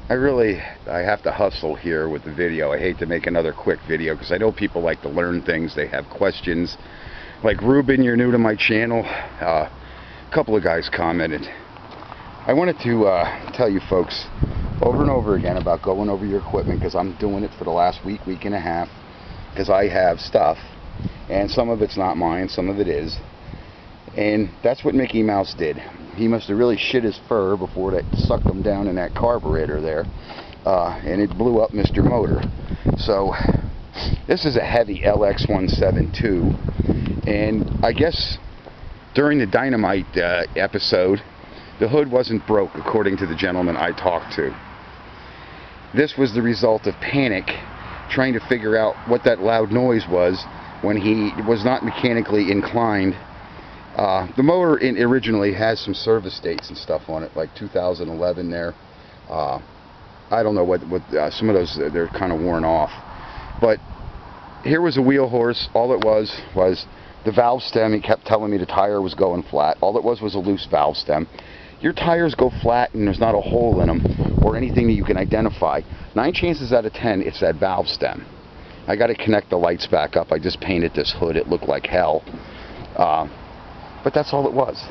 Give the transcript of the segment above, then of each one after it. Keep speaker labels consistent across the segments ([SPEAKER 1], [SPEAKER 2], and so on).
[SPEAKER 1] I have to hustle here with the video. I hate to make another quick video because I know people like to learn things. They have questions. Like Ruben, you're new to my channel. A couple of guys commented. I wanted to tell you folks over and over again about going over your equipment because I'm doing it for the last week and a half because I have stuff. And some of it's not mine, some of it is. And that's what Mickey Mouse did. He must have really shit his fur before that sucked him down in that carburetor there. And it blew up Mr. Motor. So, this is a heavy LX172. And I guess during the Dynamite episode, the hood wasn't broke, according to the gentleman I talked to. This was the result of panic, trying to figure out what that loud noise was when he was not mechanically inclined. The motor originally has some service dates and stuff on it, like 2011 there. I don't know what some of those, they're kind of worn off. But here was a wheel horse. All it was the valve stem. He kept telling me the tire was going flat. All it was a loose valve stem. Your tires go flat and there's not a hole in them or anything that you can identify. 9 chances out of 10, it's that valve stem. I got to connect the lights back up. I just painted this hood. It looked like hell. But that's all it was.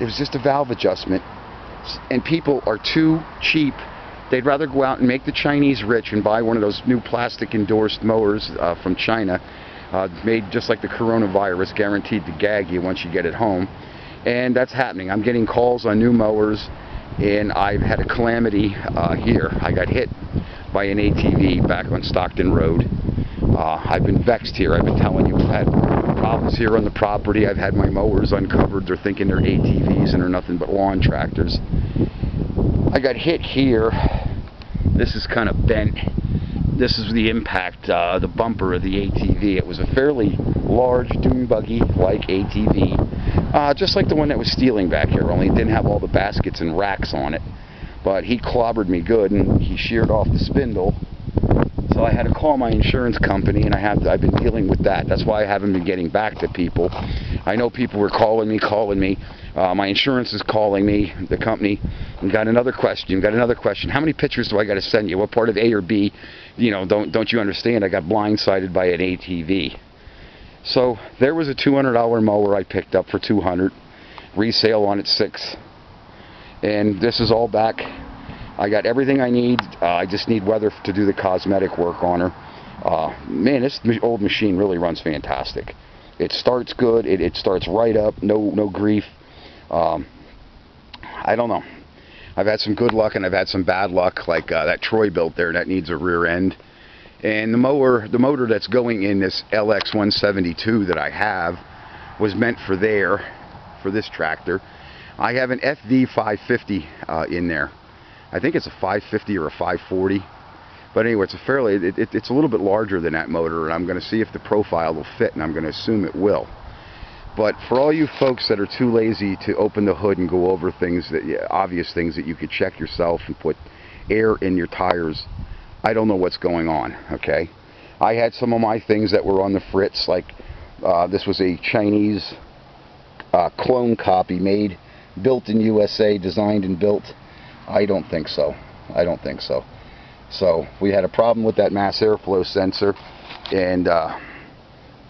[SPEAKER 1] It was just a valve adjustment. And people are too cheap. They'd rather go out and make the Chinese rich and buy one of those new plastic endorsed mowers from China, made just like the coronavirus, guaranteed to gag you once you get it home. And that's happening. I'm getting calls on new mowers, and I've had a calamity here. I got hit by an ATV back on Stockton Road. I've been vexed here. I've been telling you, I've had problems here on the property. I've had my mowers uncovered. They're thinking they're ATVs and they're nothing but lawn tractors. I got hit here. This is kind of bent. This is the impact, the bumper of the ATV. It was a fairly large dune buggy-like ATV, just like the one that was stealing back here, only it didn't have all the baskets and racks on it. But he clobbered me good, and he sheared off the spindle. So I had to call my insurance company, and I've been dealing with that. That's why I haven't been getting back to people. I know people were calling me. My insurance is calling me, the company. And got another question. How many pictures do I got to send you? What part of A or B? You know, don't you understand? I got blindsided by an ATV. So there was a $200 mower I picked up for $200. Resale on it $6. And this is all back. I got everything I need. I just need weather to do the cosmetic work on her. Man, this old machine really runs fantastic. It starts good. It starts right up. No grief. I don't know. I've had some good luck and I've had some bad luck, like that Troy built there that needs a rear end. And the motor that's going in this LX172 that I have was meant for this tractor. I have an FV550 in there. I think it's a 550 or a 540. But anyway, it's a little bit larger than that motor, and I'm going to see if the profile will fit, and I'm going to assume it will. But for all you folks that are too lazy to open the hood and go over things, obvious things that you could check yourself and put air in your tires, I don't know what's going on, okay? I had some of my things that were on the fritz, like this was a Chinese clone copy built in USA, designed and built. I don't think so. So we had a problem with that mass airflow sensor, and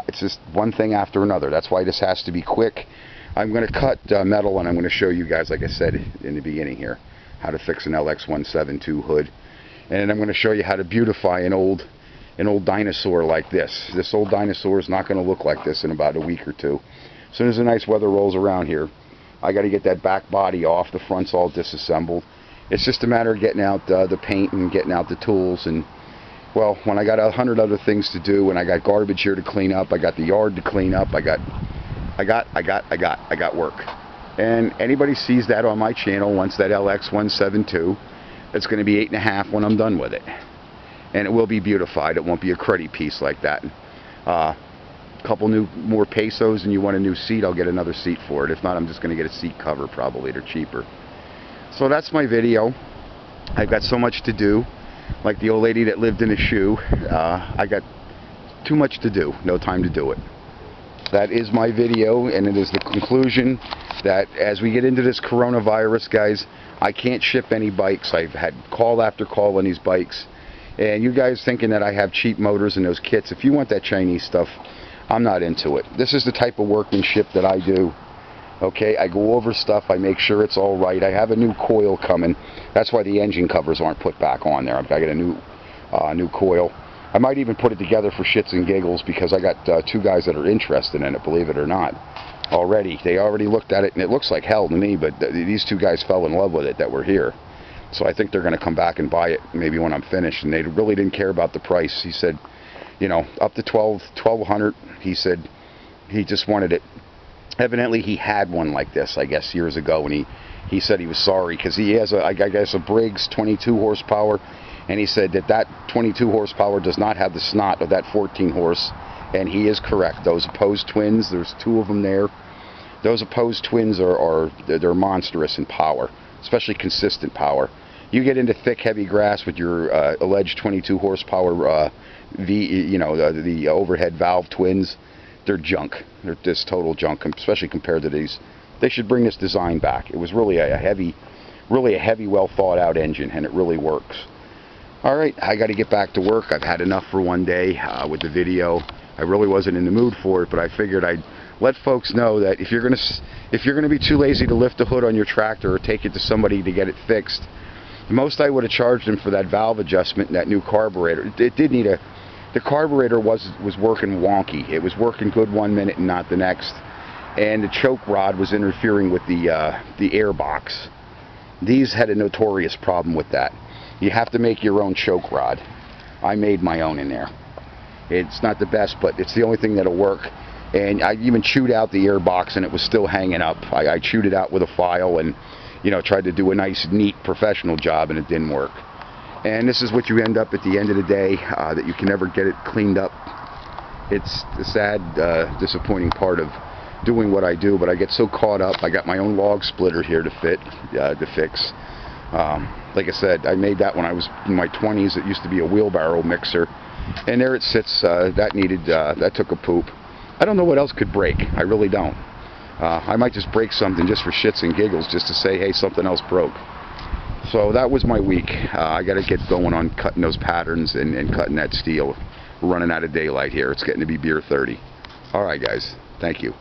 [SPEAKER 1] it's just one thing after another. That's why this has to be quick. I'm going to cut metal, and I'm going to show you guys, like I said in the beginning here, how to fix an LX172 hood. And I'm going to show you how to beautify an old dinosaur like this. This old dinosaur is not going to look like this in about a week or two. As soon as the nice weather rolls around here, I got to get that back body off. The front's all disassembled. It's just a matter of getting out the paint and getting out the tools. And well, when I got 100 other things to do, and I got garbage here to clean up, I got the yard to clean up, I got work. And anybody sees that on my channel wants that LX172. It's going to be 8.5 when I'm done with it, and it will be beautified. It won't be a cruddy piece like that. Couple more pesos, and you want a new seat, I'll get another seat for it. If not, I'm just going to get a seat cover probably. They're cheaper. So that's my video. I've got so much to do. Like the old lady that lived in a shoe. I got too much to do. No time to do it. That is my video, and it is the conclusion that as we get into this coronavirus, guys, I can't ship any bikes. I've had call after call on these bikes. And you guys thinking that I have cheap motors and those kits, if you want that Chinese stuff, I'm not into it. This is the type of workmanship that I do. Okay, I go over stuff, I make sure it's all right. I have a new coil coming. That's why the engine covers aren't put back on there. I've got to get a new coil. I might even put it together for shits and giggles, because I got 2 guys that are interested in it, believe it or not. Already. They already looked at it, and it looks like hell to me, but these 2 guys fell in love with it that were here. So I think they're going to come back and buy it maybe when I'm finished. And they really didn't care about the price. He said, you know, up to $1,200. He said he just wanted it. Evidently he had one like this, I guess, years ago, and he said he was sorry, because he has I guess a Briggs 22 horsepower, and he said that 22 horsepower does not have the snot of that 14 horse, and he is correct. Those opposed twins, there's 2 of them there. Those opposed twins they're monstrous in power, especially consistent power. You get into thick, heavy grass with your alleged 22 horsepower the overhead valve twins, they're junk. They're just total junk, especially compared to these. They should bring this design back. It was really a heavy, well thought out engine, and it really works. All right, I got to get back to work. I've had enough for one day with the video. I really wasn't in the mood for it, but I figured I'd let folks know that if you're gonna be too lazy to lift the hood on your tractor or take it to somebody to get it fixed, the most I would have charged them for that valve adjustment and that new carburetor. It did need the carburetor was working wonky. It was working good one minute and not the next, and the choke rod was interfering with the air box. These had a notorious problem with that. You have to make your own choke rod. I made my own in there. It's not the best, but it's the only thing that'll work. And I even chewed out the air box, and it was still hanging up. I chewed it out with a file and, you know, tried to do a nice, neat, professional job, and it didn't work. And this is what you end up at the end of the day, that you can never get it cleaned up. It's the sad, disappointing part of doing what I do, but I get so caught up. I got my own log splitter here to fix. Like I said, I made that when I was in my 20s. It used to be a wheelbarrow mixer, and there it sits. That took a poop. I don't know what else could break. I really don't. I might just break something just for shits and giggles, just to say, hey, something else broke. So that was my week. I got to get going on cutting those patterns and cutting that steel. We're running out of daylight here. It's getting to be beer 30. All right, guys. Thank you.